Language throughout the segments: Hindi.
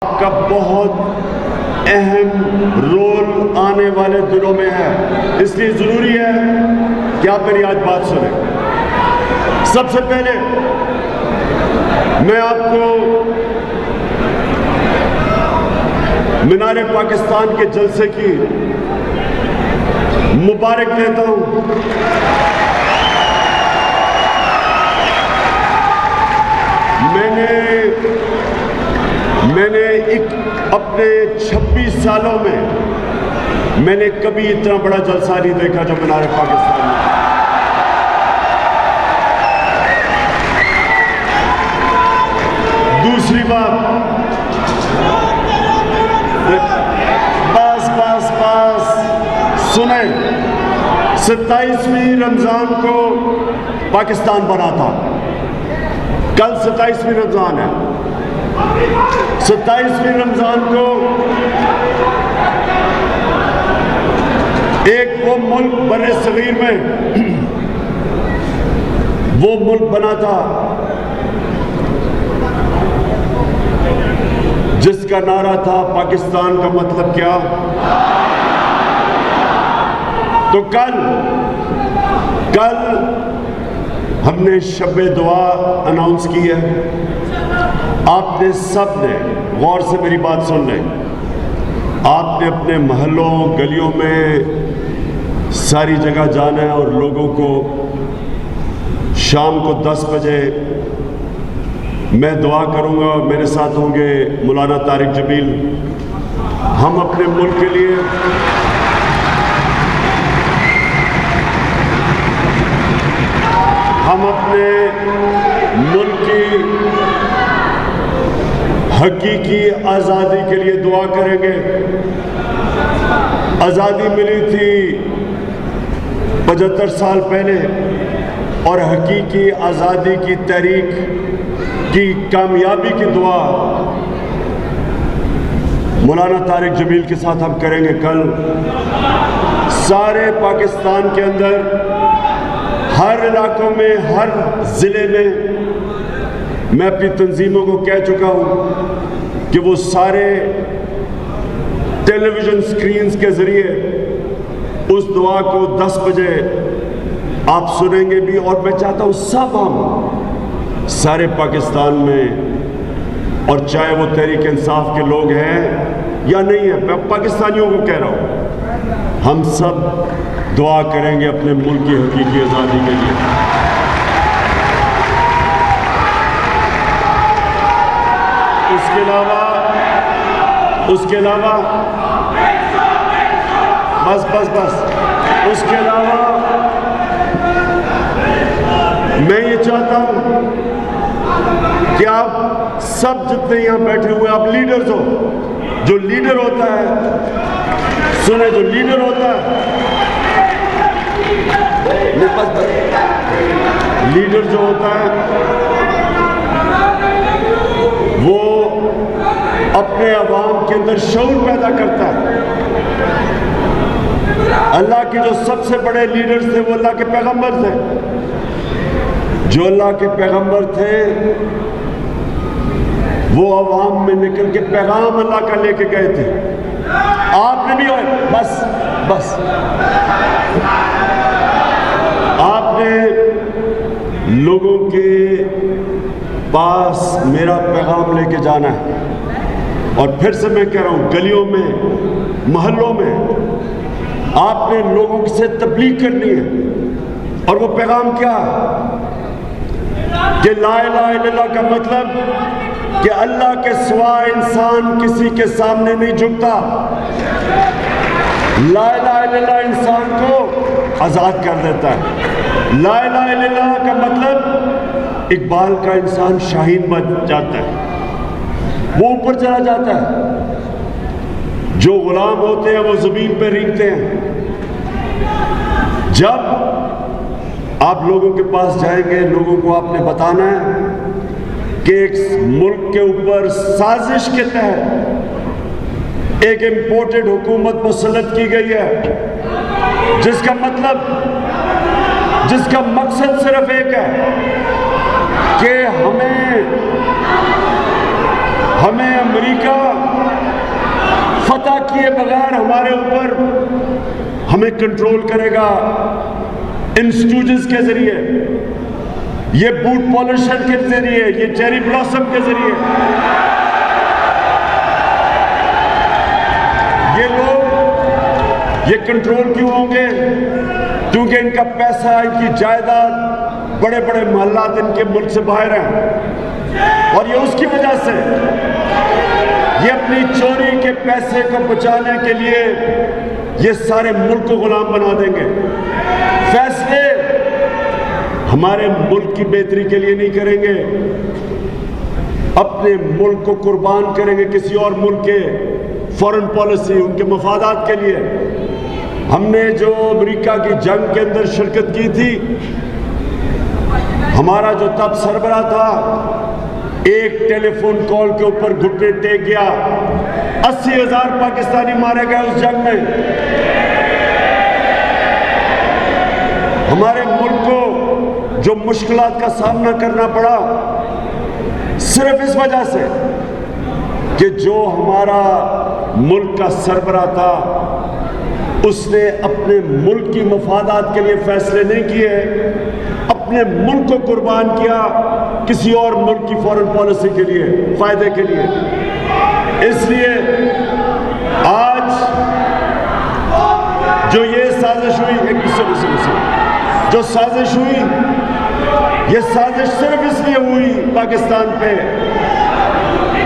का बहुत अहम रोल आने वाले दिनों में है, इसलिए जरूरी है कि आप मेरी आज बात सुनें। सबसे पहले मैं आपको मीनारे पाकिस्तान के जलसे की मुबारक देता हूं। मैंने अपने 26 सालों में मैंने कभी इतना बड़ा जलसा नहीं देखा जो मीनारे पाकिस्तान में। दूसरी बात, बस सुने, 27वीं रमजान को पाकिस्तान बना था। कल 27वीं रमजान है। 27वीं रमजान को एक वो मुल्क बरे सगीर में वो मुल्क बना था जिसका नारा था पाकिस्तान का मतलब क्या। तो कल हमने शब दुआ अनाउंस की है। आपने सब ने गौर से मेरी बात सुन लें। आपने अपने महलों गलियों में सारी जगह जाना है और लोगों को शाम को 10 बजे मैं दुआ करूंगा। मेरे साथ होंगे मौलाना तारिक जमील। हम अपने मुल्क के लिए हकीकी आज़ादी के लिए दुआ करेंगे। आज़ादी मिली थी 75 साल पहले और हकीकी आज़ादी की तहरीक की कामयाबी की दुआ मौलाना तारिक जमील के साथ हम करेंगे। कल सारे पाकिस्तान के अंदर हर इलाकों में, हर ज़िले में मैं अपनी तंजीमों को कह चुका हूं कि वो सारे टेलीविज़न स्क्रीन्स के ज़रिए उस दुआ को 10 बजे आप सुनेंगे भी। और मैं चाहता हूं सब हम सारे पाकिस्तान में, और चाहे वो तहरीक इंसाफ के लोग हैं या नहीं है, मैं पाकिस्तानियों को कह रहा हूं, हम सब दुआ करेंगे अपने मुल्क की हकीकी आज़ादी के लिए। उसके अलावा उसके अलावा मैं ये चाहता हूं कि आप सब जितने यहां बैठे हुए आप लीडर्स हो। जो लीडर होता है, सुने, जो लीडर होता है, लीडर जो होता है वो अपने अवाम के अंदर शऊर पैदा करता है। अल्लाह के जो सबसे बड़े लीडर्स थे वो अल्लाह के पैगंबर थे। जो अल्लाह के पैगंबर थे वो अवाम में निकल के पैगाम अल्लाह का लेके गए थे। आपने भी बस आपने लोगों के पास मेरा पैगाम लेके जाना है। और फिर से मैं कह रहा हूं, गलियों में, महल्लों में आपने लोगों से तबलीग करनी है। और वो पैगाम क्या है कि ला इलाहा इल्लल्लाह का मतलब कि अल्लाह के सिवा इंसान किसी के सामने नहीं झुकता। ला इलाहा इल्लल्लाह इंसान को आज़ाद कर देता है। ला इलाहा इल्लल्लाह का मतलब इकबाल का इंसान शाहीन बन जाता है, वो ऊपर चला जाता है। जो गुलाम होते हैं वो ज़मीन पे रेंगते हैं। जब आप लोगों के पास जाएंगे, लोगों को आपने बताना है कि एक मुल्क के ऊपर साजिश के तहत एक इंपोर्टेड हुकूमत मुसल्लत की गई है, जिसका मकसद सिर्फ एक है कि हमें हमें अमेरिका फतह किए बगैर हमारे ऊपर हमें कंट्रोल करेगा इंस्टीट्यूशंस के जरिए, ये बूट पॉलिशर के जरिए, ये चेरी ब्लॉसम के जरिए। ये लोग ये कंट्रोल क्यों होंगे? क्योंकि इनका पैसा, इनकी जायदाद, बड़े बड़े महल्लात इनके मुल्क से बाहर हैं, और ये उसकी वजह से ये अपनी चोरी के पैसे को बचाने के लिए ये सारे मुल्क को गुलाम बना देंगे। फैसले हमारे मुल्क की बेहतरी के लिए नहीं करेंगे, अपने मुल्क को कुर्बान करेंगे किसी और मुल्क के फॉरेन पॉलिसी, उनके मफादात के लिए। हमने जो अमेरिका की जंग के अंदर शिरकत की थी, हमारा जो तब सरबराह था, एक टेलीफोन कॉल के ऊपर घुटने टेक गया। 80,000 पाकिस्तानी मारे गए उस जंग में। हमारे मुल्क को जो मुश्किलात का सामना करना पड़ा, सिर्फ इस वजह से कि जो हमारा मुल्क का सरबराह था, उसने अपने मुल्क की मफादात के लिए फैसले नहीं किए, अपने मुल्क को कुर्बान किया किसी और मुल्क की फॉरेन पॉलिसी के लिए, फायदे के लिए। इसलिए आज जो ये साजिश हुई, एक जो साजिश हुई, ये साजिश सिर्फ इसलिए हुई पाकिस्तान पे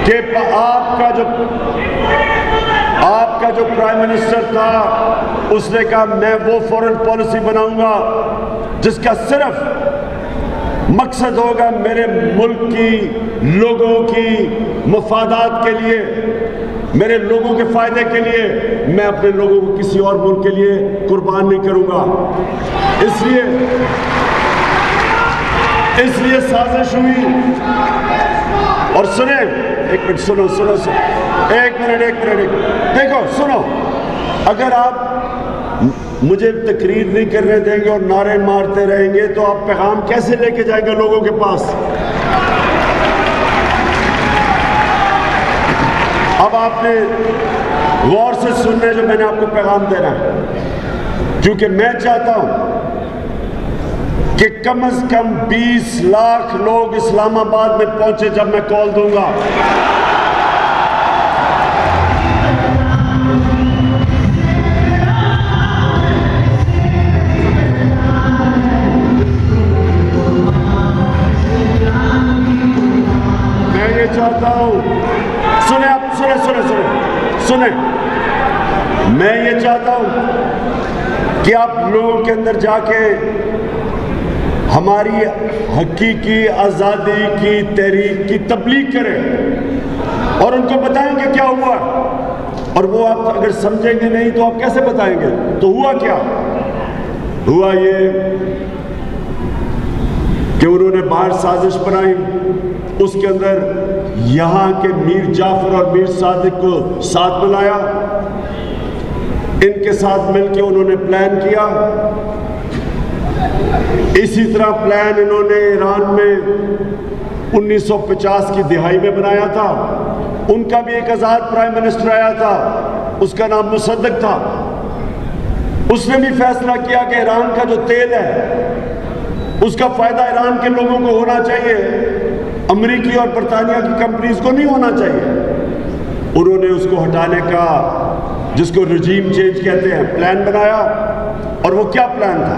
कि आपका जो प्राइम मिनिस्टर था, उसने कहा मैं वो फॉरेन पॉलिसी बनाऊंगा जिसका सिर्फ मकसद होगा मेरे मुल्क की लोगों की मफादात के लिए, मेरे लोगों के फायदे के लिए। मैं अपने लोगों को किसी और मुल्क के लिए कुर्बान नहीं करूंगा। इसलिए साजिश हुई। और सुने, एक मिनट सुनो, एक मिनट देखो, सुनो, अगर आप मुझे तकरीर नहीं करने देंगे और नारे मारते रहेंगे तो आप पैगाम कैसे लेके जाएंगे लोगों के पास? अब आपने गौर से सुनने जो मैंने आपको पैगाम देना है, क्योंकि मैं चाहता हूं कि कम से कम 20 लाख लोग इस्लामाबाद में पहुंचे जब मैं कॉल दूंगा। चाहता हूं, सुने, मैं ये चाहता हूं कि आप लोगों के अंदर जाके हमारी हकीकी आज़ादी की तहरीक की तबलीग करें और उनको बताएंगे क्या हुआ। और वो आप अगर समझेंगे नहीं तो आप कैसे बताएंगे? तो हुआ क्या? हुआ ये कि उन्होंने बाहर साजिश बनाई, उसके अंदर यहां के मीर जाफर और मीर सादिक को साथ मिलाया, इनके साथ मिलकर उन्होंने प्लान किया। इसी तरह प्लान इन्होंने ईरान में 1950 की दिहाई में बनाया था। उनका भी एक आजाद प्राइम मिनिस्टर आया था, उसका नाम मुसद्दक था। उसने भी फैसला किया कि ईरान का जो तेल है उसका फायदा ईरान के लोगों को होना चाहिए, अमेरिकी और बरतानिया की कंपनीज को नहीं होना चाहिए। उन्होंने उसको हटाने का, जिसको रजीम चेंज कहते हैं, प्लान बनाया। और वो क्या प्लान था?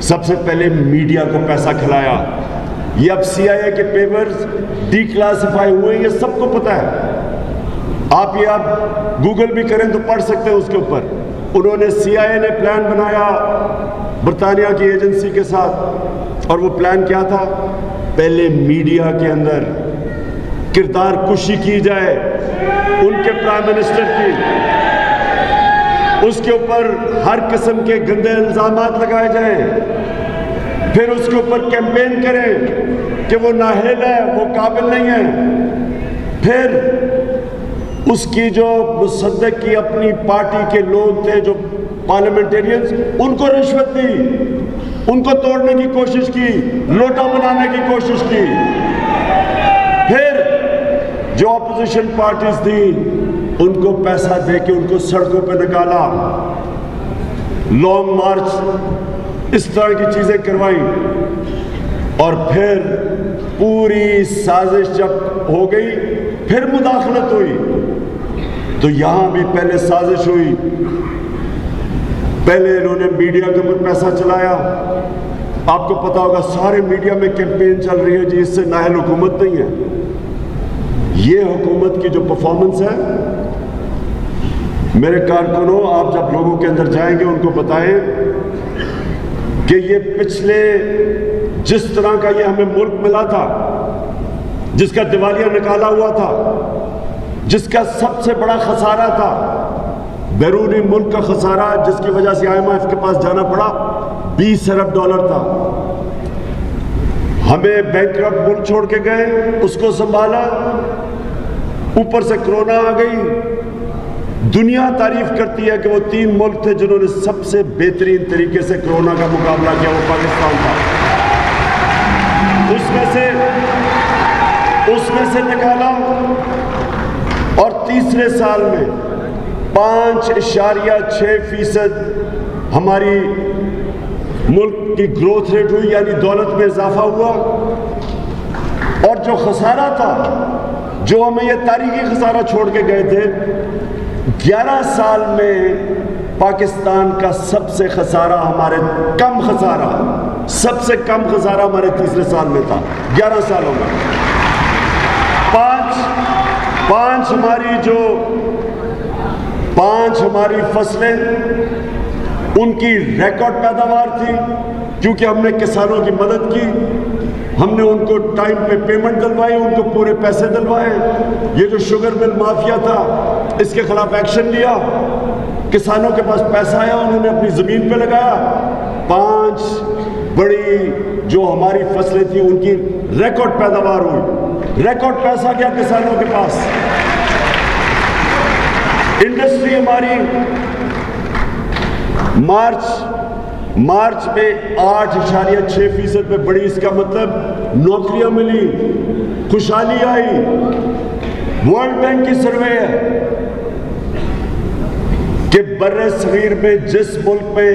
सबसे पहले मीडिया को पैसा खिलाया। ये अब CIA के पेपर्स डिक्लासिफाई हुए, ये सबको पता है। आप ये आप गूगल भी करें तो पढ़ सकते हैं उसके ऊपर। उन्होंने CIA ने प्लान बनाया बरतानिया की एजेंसी के साथ, और वो प्लान क्या था? पहले मीडिया के अंदर किरदार कुशी की जाए उनके प्राइम मिनिस्टर की, उसके ऊपर हर किस्म के गंदे इल्जामात लगाए जाएं, फिर उसके ऊपर कैंपेन करें कि वो नाअहल है, वो काबिल नहीं है। फिर उसकी जो मुसद्दक की अपनी पार्टी के लोग थे, जो पार्लियामेंटेरियंस, उनको रिश्वत दी, उनको तोड़ने की कोशिश की, लोटा बनाने की कोशिश की। फिर जो अपोजिशन पार्टीज थी उनको पैसा देके उनको सड़कों पे निकाला, लॉन्ग मार्च, इस तरह की चीजें करवाई। और फिर पूरी साजिश जब हो गई, फिर मुदाखलत हुई। तो यहां भी पहले साजिश हुई, पहले इन्होंने मीडिया के ऊपर पैसा चलाया। आपको पता होगा सारे मीडिया में कैंपेन चल रही है जी, इससे नाअहल हुकूमत नहीं है। ये हुकूमत की जो परफॉर्मेंस है, मेरे कारकुनों, आप जब लोगों के अंदर जाएंगे उनको बताएं कि ये पिछले जिस तरह का ये हमें मुल्क मिला था, जिसका दिवालिया निकाला हुआ था, जिसका सबसे बड़ा खसारा था बैरूनी मुल्क का खसारा, जिसकी वजह से IMF के पास जाना पड़ा, $20 अरब था। हमें बैंकरप्ट मुल्क छोड़ के गए, उसको संभाला, ऊपर से कोरोना आ गई। दुनिया तारीफ करती है कि वो 3 मुल्क थे जिन्होंने सबसे बेहतरीन तरीके से कोरोना का मुकाबला किया, वो पाकिस्तान था। उसमें से निकाला और तीसरे साल में 5.6% हमारी मुल्क की ग्रोथ रेट हुई, यानी दौलत में इजाफा हुआ। और जो खसारा था, जो हमें ये तारीखी खसारा छोड़ के गए थे, 11 साल में पाकिस्तान का सबसे खसारा सबसे कम खसारा हमारे तीसरे साल में था। 11 सालों में पांच हमारी फसलें, उनकी रिकॉर्ड पैदावार थी, क्योंकि हमने किसानों की मदद की, हमने उनको टाइम पे पेमेंट दिलवाई, उनको पूरे पैसे दिलवाए। ये जो शुगर मिल माफिया था, इसके खिलाफ एक्शन लिया, किसानों के पास पैसा आया, उन्होंने अपनी जमीन पे लगाया। 5 बड़ी जो हमारी फसलें थी, उनकी रिकॉर्ड पैदावार हुई, रिकॉर्ड पैसा गया किसानों के पास। इंडस्ट्री हमारी मार्च में 8.6% पे बढ़ी। इसका मतलब नौकरियां मिली, खुशहाली आई। वर्ल्ड बैंक की सर्वे है कि बर्रे सगीर में जिस मुल्क में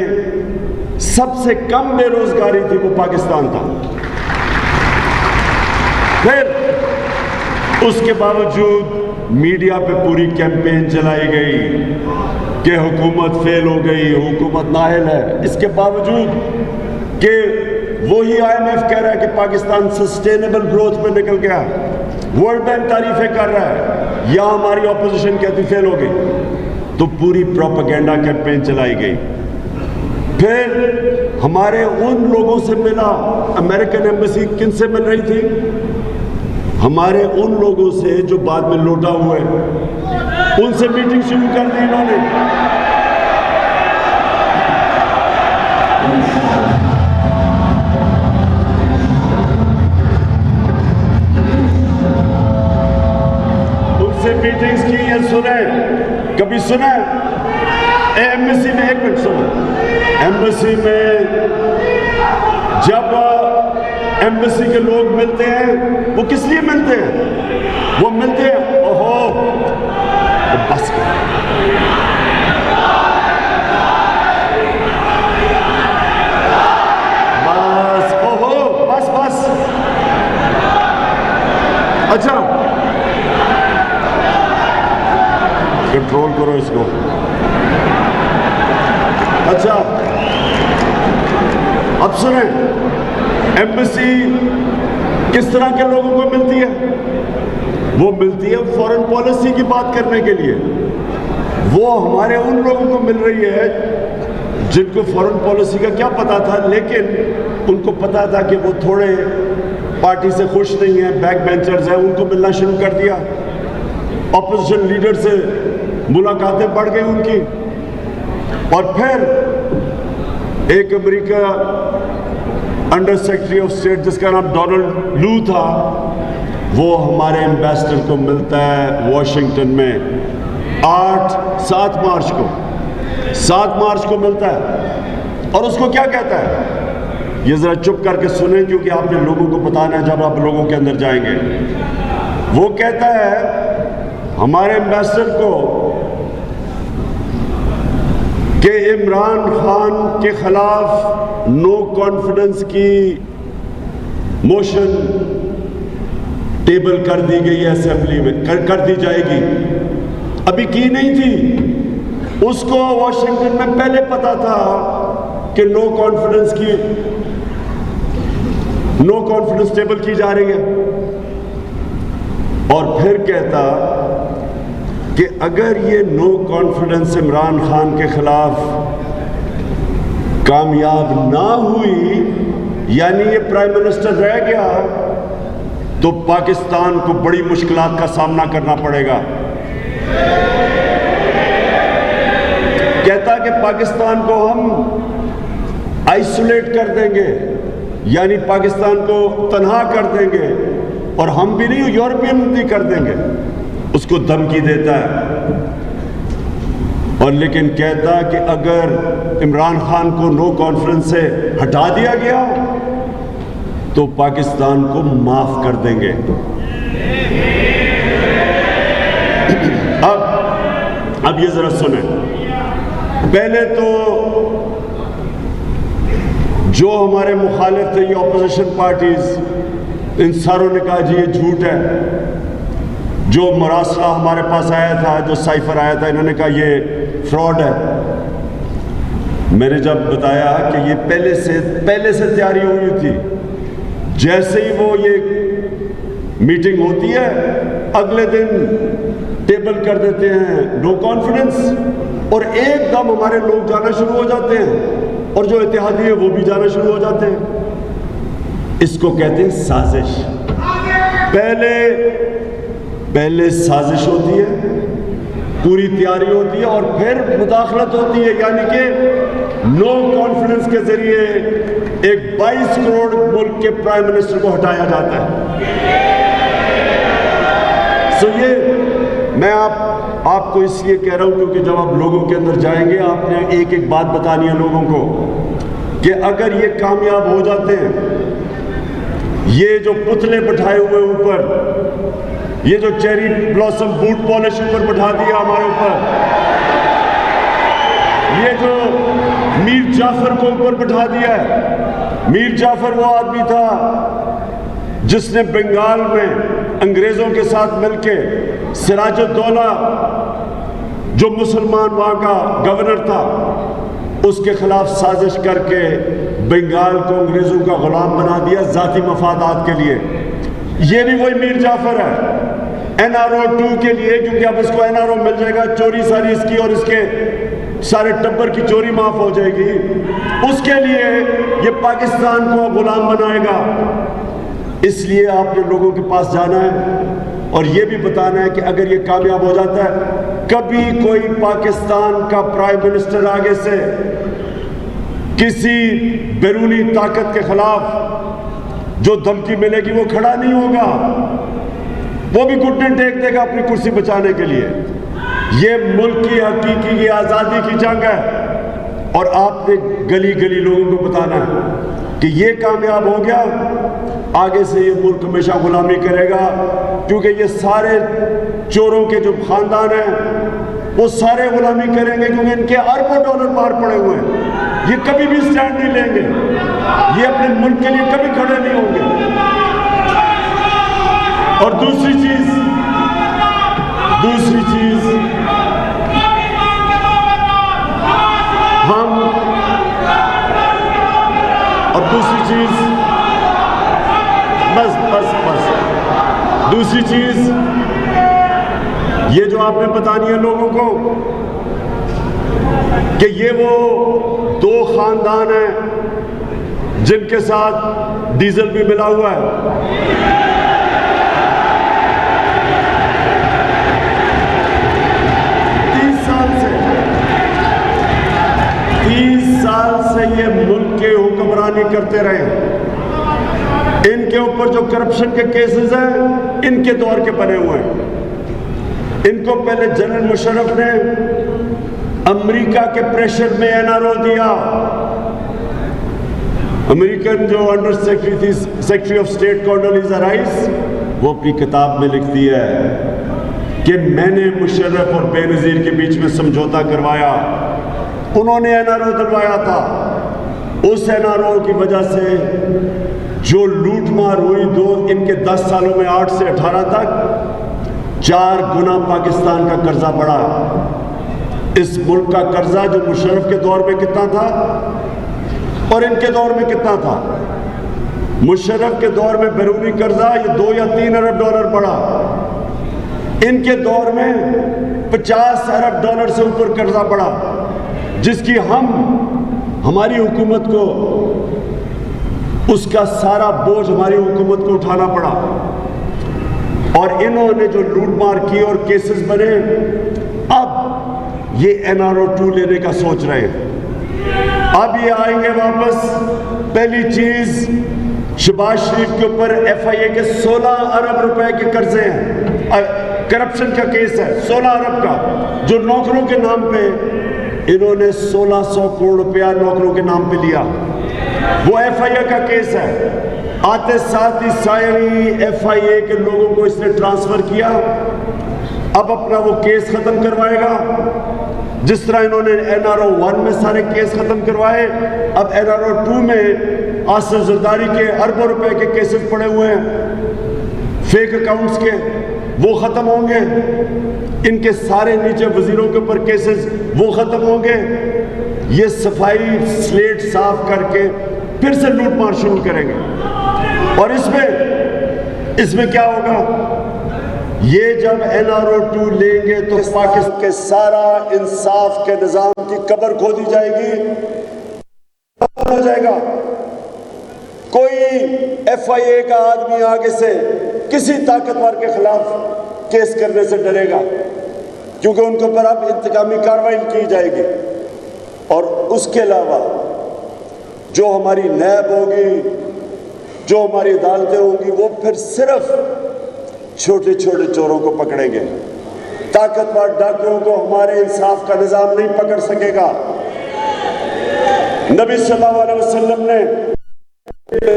सबसे कम बेरोजगारी थी, वो पाकिस्तान था। फिर उसके बावजूद मीडिया पे पूरी कैंपेन चलाई गई कि हुकूमत फेल हो गई, हुकूमत नाअहल है। इसके बावजूद कि वही IMF कह रहा है कि पाकिस्तान सस्टेनेबल ग्रोथ में निकल गया, वर्ल्ड बैंक तारीफें कर रहा है, या हमारी ऑपोजिशन कहती फेल हो गई। तो पूरी प्रोपेगेंडा कैंपेन चलाई गई। फिर हमारे उन लोगों से मिला, अमेरिकन एम्बेसी किन से मिल रही थी? हमारे उन लोगों से जो बाद में लौटा हुए, उनसे मीटिंग शुरू कर दी इन्होंने। उनसे मीटिंग्स की, ये सुने, कभी सुना एम्बेसी में? 1 मिनट सुनो। एम्बेसी में जब एम्बेसी के लोग मिलते हैं, वो किस लिए मिलते हैं? वो मिलते हैं, ओहो बस बस, ओहो बस। अच्छा, कंट्रोल करो इसको। अच्छा, अब सुने, एम्बेसी किस तरह के लोगों को मिलती है? वो मिलती है फॉरेन पॉलिसी की बात करने के लिए। वो हमारे उन लोगों को मिल रही है जिनको फॉरेन पॉलिसी का क्या पता था, लेकिन उनको पता था कि वो थोड़े पार्टी से खुश नहीं है, बैक बेंचर्स हैं, उनको मिलना शुरू कर दिया। ऑपोजिशन लीडर से मुलाकातें बढ़ गई उनकी। और फिर एक America under secretary of state जिसका नाम डोनाल्ड लू था, वो हमारे एम्बेसडर को मिलता है वॉशिंगटन में 7 मार्च को मिलता है। और उसको क्या कहता है, ये जरा चुप करके सुने, क्योंकि आपने लोगों को बताना है जब आप लोगों के अंदर जाएंगे। वो कहता है हमारे एम्बेसडर को कि इमरान खान के खिलाफ नो कॉन्फिडेंस की मोशन टेबल कर दी गई है असेंबली में, कर दी जाएगी। अभी की नहीं थी, उसको वॉशिंगटन में पहले पता था कि नो कॉन्फिडेंस टेबल की जा रही है। और फिर कहता कि अगर ये नो कॉन्फिडेंस इमरान खान के खिलाफ कामयाब ना हुई, यानी ये प्राइम मिनिस्टर रह गया, तो पाकिस्तान को बड़ी मुश्किलात का सामना करना पड़ेगा। कहता कि पाकिस्तान को हम आइसोलेट कर देंगे, यानी पाकिस्तान को तन्हा कर देंगे, और हम भी नहीं, यूरोपियन भी कर देंगे। उसको धमकी देता है। और लेकिन कहता कि अगर इमरान खान को नो कॉन्फ्रेंस से हटा दिया गया तो पाकिस्तान को माफ कर देंगे। अब ये जरा सुने। पहले तो जो हमारे मुखालिफ थे, ये ऑपोजिशन पार्टीज, इन सारों ने कहा जी ये झूठ है। जो मरासला हमारे पास आया था, जो साइफर आया था, इन्होंने कहा ये फ्रॉड है। मैंने जब बताया कि ये पहले से तैयारी हुई थी, जैसे ही वो ये मीटिंग होती है अगले दिन टेबल कर देते हैं नो कॉन्फिडेंस, और एकदम हमारे लोग जाना शुरू हो जाते हैं, और जो इत्तेहादी है वो भी जाना शुरू हो जाते हैं। इसको कहते हैं साजिश। पहले साजिश होती है, पूरी तैयारी होती है, और फिर मुदाखलत होती है, यानी कि नो कॉन्फिडेंस के जरिए एक 22 करोड़ मुल्क के प्राइम मिनिस्टर को हटाया जाता है। ये मैं आपको इसलिए कह रहा हूं क्योंकि जब आप लोगों के अंदर जाएंगे, आपने एक एक बात बतानी है लोगों को कि अगर ये कामयाब हो जाते हैं, ये जो पुतले बैठाए हुए ऊपर, ये जो चेरी ब्लॉसम बूट पॉलिश ऊपर बैठा दिया हमारे ऊपर, ये जो मीर जाफर को ऊपर बैठा दिया है। मीर जाफर वो आदमी था जिसने बंगाल में अंग्रेजों के साथ मिलके सिराजुद्दौला, जो मुसलमान वहां का गवर्नर था, उसके खिलाफ साजिश करके बंगाल को अंग्रेजों का गुलाम बना दिया जाती मफादात के लिए। ये भी वही मीर जाफर है NRO 2 के लिए, क्योंकि अब इसको NRO मिल जाएगा, चोरी सारी इसकी और इसके सारे टब्बर की चोरी माफ हो जाएगी। उसके लिए ये पाकिस्तान को गुलाम बनाएगा। इसलिए आपने लोगों के पास जाना है और ये भी बताना है कि अगर ये कामयाब हो जाता है, कभी कोई पाकिस्तान का प्राइम मिनिस्टर आगे से किसी बैरूनी ताकत के खिलाफ जो धमकी मिलेगी वो खड़ा नहीं होगा, वो भी घुटने टेक देगा अपनी कुर्सी बचाने के लिए। ये मुल्क की हकीकी की आज़ादी की जंग है, और आपने गली गली लोगों को बताना है कि ये कामयाब हो गया, आगे से ये मुल्क हमेशा गुलामी करेगा, क्योंकि ये सारे चोरों के जो खानदान हैं वो सारे गुलामी करेंगे, क्योंकि इनके अरबों डॉलर बाहर पड़े हुए हैं। ये कभी भी स्टैंड नहीं लेंगे, ये अपने मुल्क के लिए कभी खड़े नहीं होंगे। और दूसरी चीज दूसरी चीज ये जो आपने बतानी है लोगों को कि ये वो दो खानदान हैं जिनके साथ डीजल भी मिला हुआ है। 30 साल से ये मुल्क के हुक्मरानी करते रहे। इनके ऊपर जो करप्शन के केसेस हैं इनके दौर के बने हुए हैं। इनको पहले जनरल मुशर्रफ ने अमेरिका के प्रेशर में NRO दिया। अमेरिकन जो under secretary of state Condoleezza Rice, वो अपनी किताब में लिखती है कि मैंने मुशर्रफ और बेनज़ीर के बीच में समझौता करवाया, उन्होंने NRO दिलवाया था। उस NRO की वजह से जो लूटमार हुई इनके 10 सालों में 8 से 18 तक 4 गुना पाकिस्तान का कर्जा बढ़ा। इस मुल्क का कर्जा जो मुशर्रफ के दौर में कितना था और इनके दौर में कितना था? मुशर्रफ के दौर में बैरूनी कर्जा ये 2 या 3 अरब डॉलर बढ़ा, इनके दौर में 50 अरब डॉलर से ऊपर कर्जा बढ़ा, जिसकी हमारी हुकूमत को उसका सारा बोझ हमारी हुकूमत को उठाना पड़ा। और इन्होंने जो लूटमार की और केसेस बने, अब ये NRO 2 लेने का सोच रहे हैं। अब ये आएंगे वापस। पहली चीज, शहबाज शरीफ के ऊपर FIA के 16 अरब रुपए के कर्जे हैं, करप्शन का केस है 16 अरब का, जो नौकरों के नाम पे इन्होंने 1600 करोड़ रुपया नौकरों के नाम पे लिया, वो FIA का केस है। आते साथ ही सारी FIA के लोगों को इसने ट्रांसफर किया। अब अपना वो केस खत्म करवाएगा। जिस तरह इन्होंने NRO 1 में सारे केस खत्म करवाए, अब NRO 2 में आसिफ जरदारी के अरबों रुपए के केसेस पड़े हुए हैं फेक अकाउंट्स के, वो खत्म होंगे। इनके सारे नीचे वजीरों के ऊपर केसेस, वो खत्म होंगे। ये सफाई स्लेट साफ करके फिर से लूटमार शुरू करेंगे। और इसमें क्या होगा? ये जब NRO 2 लेंगे तो पाकिस्तान के सारा इंसाफ के निजाम की कब्र खोदी जाएगी, हो जाएगा। कोई FIA का आदमी आगे से किसी ताकतवर के खिलाफ केस करने से डरेगा, क्योंकि उनके ऊपर अब इंतकामी कार्रवाई की जाएगी। और उसके अलावा जो हमारी नैब होगी, जो हमारी अदालतें होंगी, वो फिर सिर्फ छोटे छोटे चोरों को पकड़ेंगे। ताकतवर डाकुओं को हमारे इंसाफ का निजाम नहीं पकड़ सकेगा। नबी सल्लल्लाहु अलैहि वसल्लम ने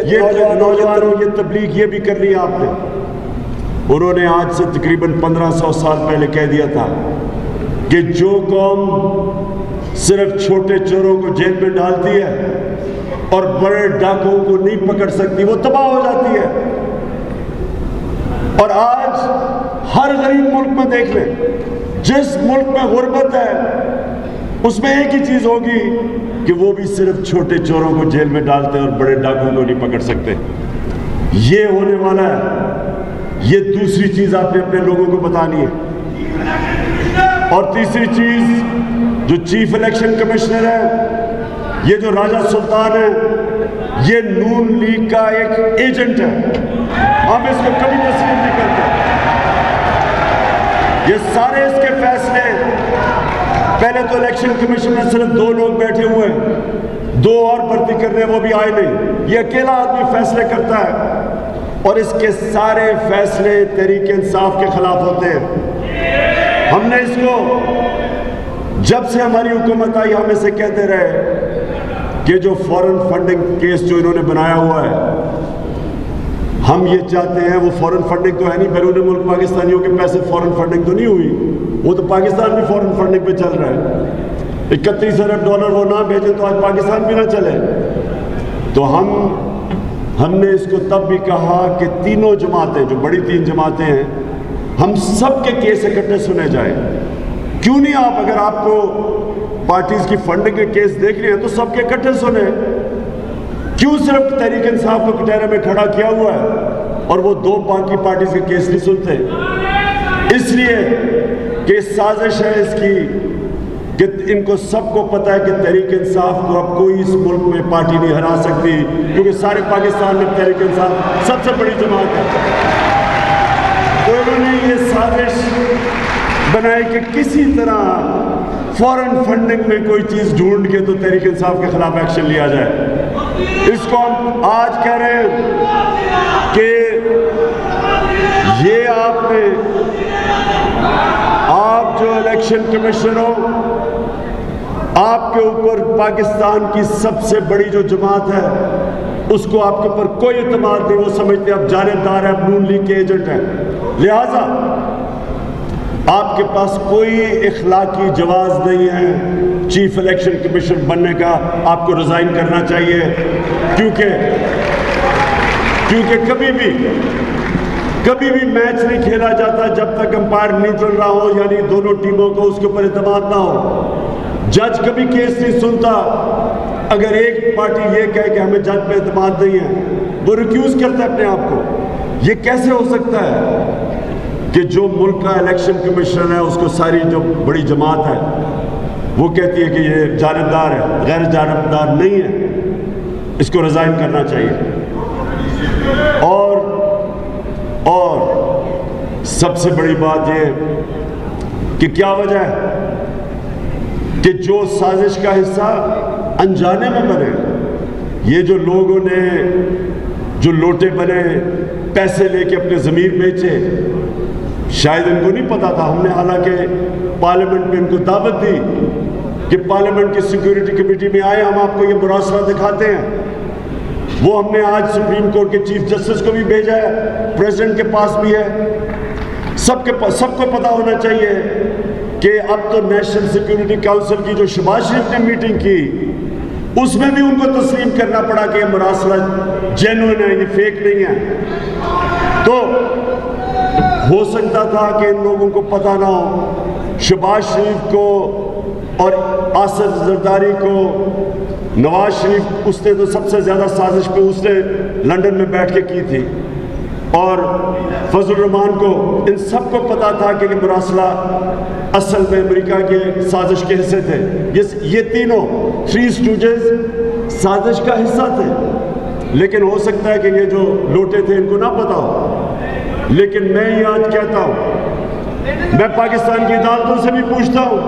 ये नौजवानों ये तबलीग ये भी कर लिया आपने। उन्होंने आज से तकरीबन 1500 साल पहले कह दिया था कि जो कौम सिर्फ छोटे चोरों को जेल में डालती है और बड़े डाकुओं को नहीं पकड़ सकती, वो तबाह हो जाती है। और आज हर गरीब मुल्क में देख लें, जिस मुल्क में गुर्बत है उसमें एक ही चीज होगी कि वो भी सिर्फ छोटे चोरों को जेल में डालते हैं और बड़े डाकुओं को नहीं पकड़ सकते। ये होने वाला है। ये दूसरी चीज आपने अपने लोगों को बतानी है। और तीसरी चीज, जो चीफ इलेक्शन कमिश्नर है, ये जो राजा सुल्तान है, ये नून लीग का एक एजेंट है। हम इसको कभी तस्लीम नहीं करते। ये सारे इसके फैसले, पहले तो इलेक्शन कमीशन में सिर्फ 2 लोग बैठे हुए हैं, 2 और भर्ती करने, वो भी आए नहीं। ये अकेला आदमी फैसले करता है और इसके सारे फैसले तहरीक इंसाफ के खिलाफ होते हैं। हमने इसको, जब से हमारी हुकूमत आई, हम इसे कहते रहे कि जो फॉरेन फंडिंग केस जो इन्होंने बनाया हुआ है, हम ये चाहते हैं, वो फॉरेन फंडिंग तो है नहीं, बैरून मुल्क पाकिस्तानियों के पैसे फॉरेन फंडिंग तो नहीं हुई, वो तो पाकिस्तान भी फॉरेन फंडिंग पे चल रहा है। 31 अरब डॉलर वो ना भेजे तो आज पाकिस्तान भी ना चले। तो हमने इसको तब भी कहा कि तीनों जमातें, जो बड़ी 3 जमातें हैं, हम सब के केस इकट्ठे सुने जाए। क्यों नहीं आप, अगर आपको पार्टीज की फंडिंग के केस देख रहे हैं तो सबके इकट्ठे सुने। क्यों सिर्फ तहरीक इंसाफ को कटहरे में खड़ा किया हुआ है और वो 2 बाकी पार्टीज के केस नहीं सुनते? इसलिए कि साजिश है इसकी कि इनको सबको पता है कि तहरीक इंसाफ को अब कोई इस मुल्क में पार्टी नहीं हरा सकती, क्योंकि सारे पाकिस्तान में तहरीक इंसाफ सबसे बड़ी जमात है। तो इन्होंने ये साजिश बनाई कि किसी तरह फॉरेन फंडिंग में कोई चीज ढूंढ के तो तहरीक इंसाफ के खिलाफ एक्शन लिया जाए। इसको हम आज कह रहे हैं कि ये आप जो इलेक्शन कमिश्नर हो, आपके ऊपर पाकिस्तान की सबसे बड़ी जो जमात है उसको आपके ऊपर कोई एतमाद नहीं, वो समझते आप जानेदार है, नून लीग के एजेंट हैं। लिहाजा आपके पास कोई इखलाकी जवाज नहीं है चीफ इलेक्शन कमीशन बनने का, आपको रिजाइन करना चाहिए, क्योंकि कभी भी मैच नहीं खेला जाता जब तक अंपायर न्यूट्रल रहा हो, यानी दोनों टीमों को उसके ऊपर एतमाद ना हो। जज कभी केस नहीं सुनता। अगर एक पार्टी ये कहे कि हमें जज पे एतमाद नहीं है, वो रिक्यूज करता है अपने आप को। ये कैसे हो सकता है कि जो मुल्क का इलेक्शन कमीशन है उसको सारी जो बड़ी जमात है वो कहती है कि ये जानिबदार है, गैर जानिबदार नहीं है, इसको रिजाइन करना चाहिए। और सबसे बड़ी बात ये कि क्या वजह है कि जो साजिश का हिस्सा अनजाने में बने, ये जो लोगों ने जो लोटे बने, पैसे लेके अपने ज़मीर बेचे, शायद इनको नहीं पता था। हमने हालांकि पार्लियामेंट में इनको दावत दी कि पार्लियामेंट की सिक्योरिटी कमेटी में आए, हम आपको ये मुरासला दिखाते हैं। वो हमने आज सुप्रीम कोर्ट के चीफ जस्टिस को भी भेजा है, प्रेसिडेंट के पास भी है। सबको पता होना चाहिए कि अब तो नेशनल सिक्योरिटी काउंसिल की जो शहबाज शरीफ ने मीटिंग की, उसमें भी उनको तस्लीम करना पड़ा कि ये मुरासला जेन्युइन है, ये फेक नहीं है। तो हो सकता था कि इन लोगों को पता ना हो। शहबाज शरीफ को और आसिफ जरदारी को, नवाज शरीफ, उसने तो सबसे ज़्यादा साजिश पे उसने लंदन में बैठ के की थी, और फजल रहमान को, इन सबको पता था कि मुरासला असल में अमेरिका के साजिश के हिस्से थे। ये तीनों थ्री स्टूडेंट्स साजिश का हिस्सा थे। लेकिन हो सकता है कि ये जो लोटे थे इनको ना पता हो। लेकिन मैं ये आज कहता हूँ, मैं पाकिस्तान की अदालतों से भी पूछता हूँ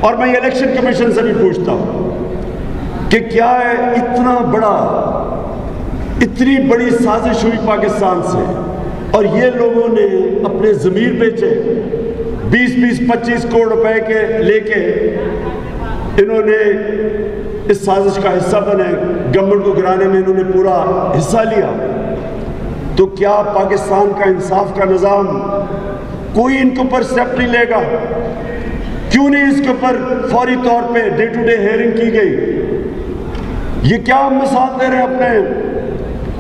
और मैं इलेक्शन कमीशन से भी पूछता हूँ कि क्या है इतनी बड़ी साजिश हुई पाकिस्तान से, और ये लोगों ने अपने ज़मीर बेचे, 20-25 करोड़ रुपए के लेके इन्होंने इस साजिश का हिस्सा बने, गवर्नमेंट को गिराने में इन्होंने पूरा हिस्सा लिया। तो क्या पाकिस्तान का इंसाफ का निज़ाम कोई इनके ऊपर स्टेप नहीं लेगा? क्यों नहीं इसके ऊपर फौरी तौर पे डे टू डे हेयरिंग की गई? ये क्या हम मिसाल दे रहे हैं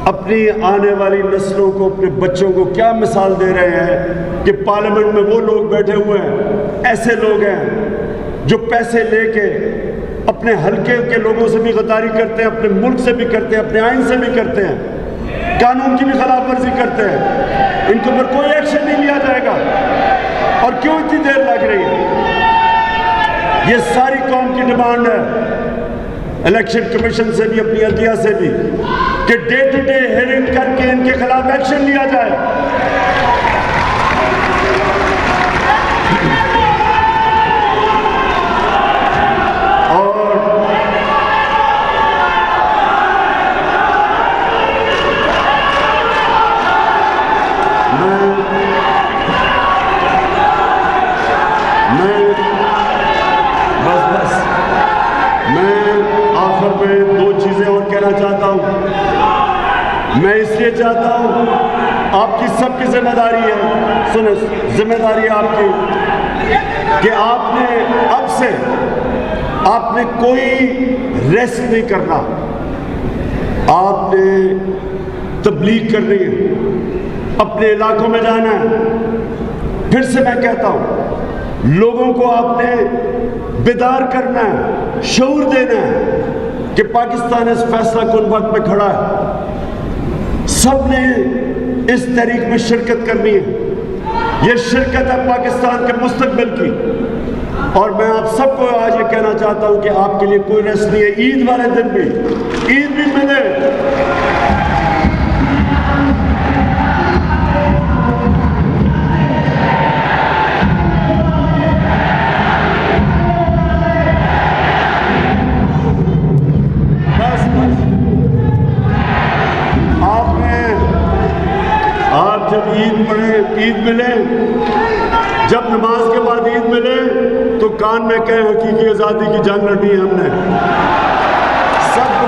अपनी आने वाली नस्लों को, अपने बच्चों को क्या मिसाल दे रहे हैं कि पार्लियामेंट में वो लोग बैठे हुए हैं, ऐसे लोग हैं जो पैसे लेके अपने हल्के के लोगों से भी गद्दारी करते हैं, अपने मुल्क से भी करते हैं, अपने आइन से भी करते हैं, कानून की भी खिलाफ वर्जी करते हैं। इनके ऊपर कोई एक्शन नहीं लिया जाएगा। और क्यों इतनी देर लग रही है? ये सारी कौम की डिमांड है, इलेक्शन कमीशन से भी, अपनी अदलिया से भी, कि डे टू डे हेयरिंग करके इनके खिलाफ एक्शन लिया जाए। और मैं आखिर में दो चीजें और कहना चाहता हूं। मैं इसलिए चाहता हूं, आपकी सबकी जिम्मेदारी है, सुनो, जिम्मेदारी है आपकी कि आपने कोई रेस्ट नहीं करना, आपने तबलीग करनी है, अपने इलाकों में जाना है। फिर से मैं कहता हूं, लोगों को आपने बेदार करना है, शऊर देना है कि पाकिस्तान इस फैसला कुन वक्त पे खड़ा है। सब ने इस तहरीक में शिरकत करनी है। ये शिरकत है पाकिस्तान के मुस्तकबिल की। और मैं आप सबको आज ये कहना चाहता हूं कि आपके लिए कोई रेस्ट नहीं है। ईद वाले दिन भी, ईद भी मिले, आप जब ईद मिले, जब नमाज के बाद ईद मिले, तो कान में कहें हकीकी आज़ादी की जंग लड़ी है हमने सबको।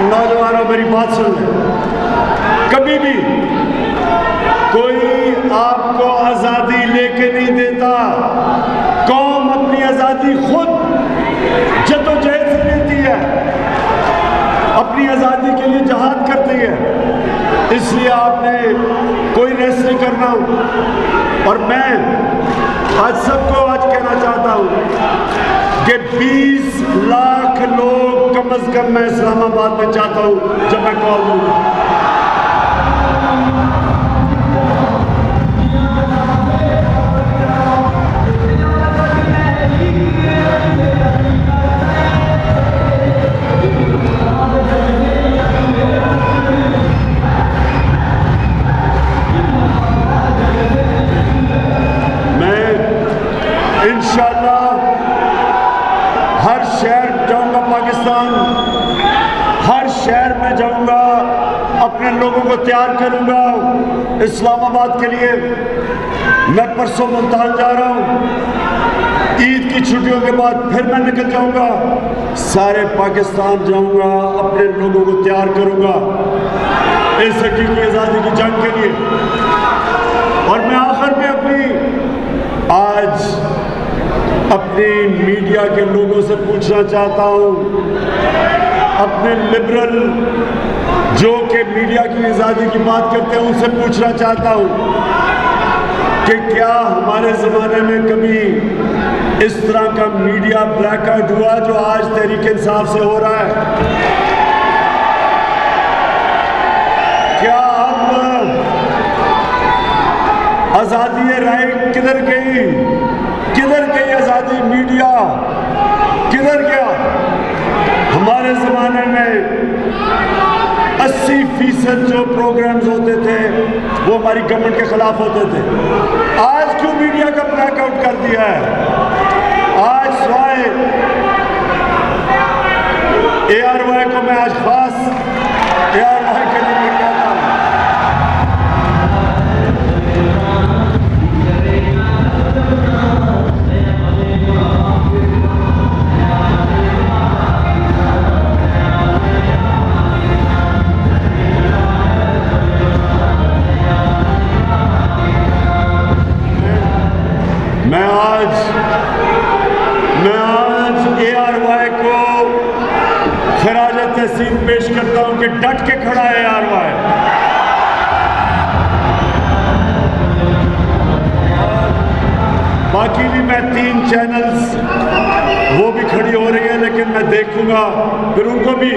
नौजवानों मेरी बात सुन लें, कभी भी कोई आपको आज़ादी लेके नहीं देता। कौम अपनी आज़ादी खुद जद्दोजहद से लेती है, अपनी आज़ादी के लिए जहाद करती है। इसलिए आपने कोई रेस्ट नहीं करना। और मैं आज सबको आज कहना चाहता हूँ कि 20 लाख लोग कम अज कम मैं इस्लामाबाद में चाहता हूँ जब मैं कॉल दूंगा। हर शहर जाऊंगा, पाकिस्तान हर शहर में जाऊंगा, अपने लोगों को तैयार करूंगा इस्लामाबाद के लिए। मैं परसों मुल्तान जा रहा हूं, ईद की छुट्टियों के बाद फिर मैं निकल जाऊंगा, सारे पाकिस्तान जाऊंगा, अपने लोगों को तैयार करूंगा इस हकीकी आज़ादी की जंग के लिए। और मैं आखिर में अपनी मीडिया के लोगों से पूछना चाहता हूं, अपने लिबरल जो कि मीडिया की आज़ादी की बात करते हैं उनसे पूछना चाहता हूं कि क्या हमारे ज़माने में कभी इस तरह का मीडिया ब्लैकआउट हुआ जो आज तहरीक इंसाफ से हो रहा है? क्या अब आज़ादी राय किधर गई? किधर गई आज़ादी? मीडिया किधर गया? हमारे ज़माने में 80% जो प्रोग्राम्स होते थे वो हमारी गवर्नमेंट के खिलाफ होते थे। आज क्यों मीडिया का ब्लैकआउट कर दिया है? आज स्वाय ARY को मैं आज खास ARY के लिए मैं कहता हूँ, मैं आज ARY को खराज तहसीन पेश करता हूं कि डट के खड़ा है ARY। बाकी भी मैं 3 चैनल्स वो भी खड़ी हो रही है, लेकिन मैं देखूंगा फिर उनको भी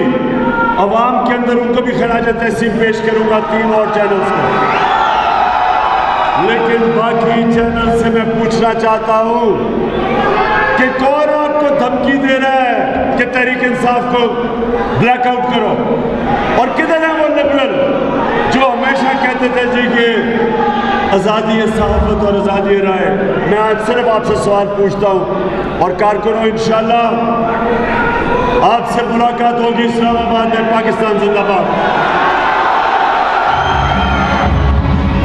अवाम के अंदर उनको भी खराज तहसीन पेश करूंगा 3 और चैनल्स को। लेकिन बाकी चैनल से मैं पूछना चाहता हूं कि कौन आपको धमकी दे रहा है कि तहरीक इंसाफ को ब्लैकआउट करो? और किधर है वो लिबरल जो हमेशा कहते थे जी कि आज़ादी है सहाफ़त और आज़ादी है राय? मैं आज सिर्फ आपसे सवाल पूछता हूं और कारकुनों, इंशाल्लाह आपसे मुलाकात होगी इस्लामाबाद में। पाकिस्तान जिंदाबाद।